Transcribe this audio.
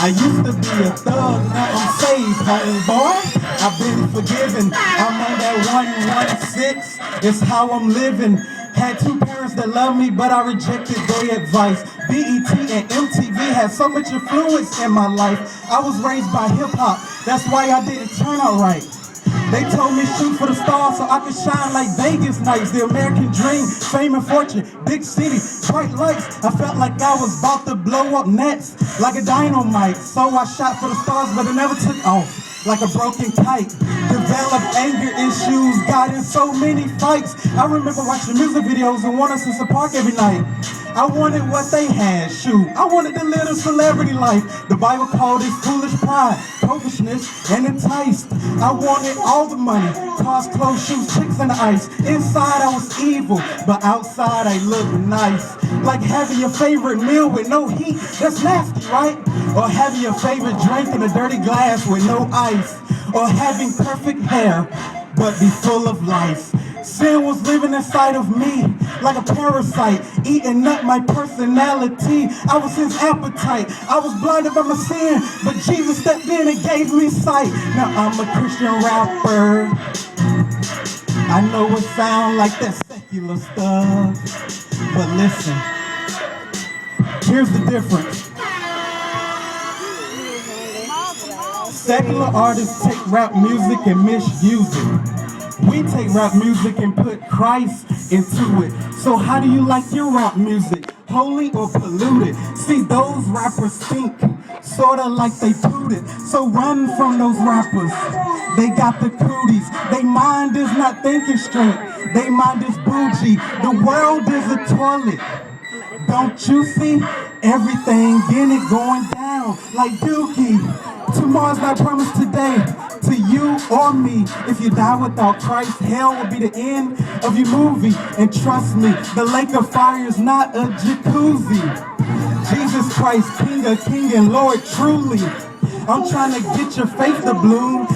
I used to be a thug, now I'm saved, homeboy. I've been forgiven, I'm on that 116, it's how I'm living. Had two parents that loved me, but I rejected their advice. BET and MTV had so much influence in my life. I was raised by hip-hop, that's why I didn't turn out right. They told me shoot for the stars so I could shine like Vegas nights. The American dream, fame and fortune, big city, bright lights. I felt like I was about to blow up nets like a dynamite. So I shot for the stars, but it never took off. Like a broken kite, developed anger issues, got in so many fights. I remember watching music videos and wanted to park every night. I wanted what they had, shoot. I wanted to live a celebrity life. The Bible called it foolish pride, selfishness, and enticed. I wanted all the money, cars, clothes, shoes, chicks, and ice. Inside I was evil, but outside I looked nice. Like having your favorite meal with no heat, that's nasty, right? Or having your favorite drink in a dirty glass with no ice. Or having perfect hair, but be full of life. Sin was living inside of me like a parasite, eating up my personality. I was his appetite. I was blinded by my sin, but Jesus stepped in and gave me sight. Now I'm a Christian rapper. I know it sounds like that secular stuff, but listen, here's the difference. Secular artists take rap music and misuse it. We take rap music and put Christ into it. So how do you like your rap music? Holy or polluted? See, those rappers stink, sorta like they pooted. So run from those rappers. They got the cooties. They mind is not thinking straight. They mind is bougie. The world is a toilet. Don't you see? Everything in it going down like Dookie. Tomorrow's not promised today to you or me. If you die without Christ, hell will be the end of your movie. And trust me, the lake of fire is not a jacuzzi. Jesus Christ, King of King and Lord, truly. I'm trying to get your faith to bloom.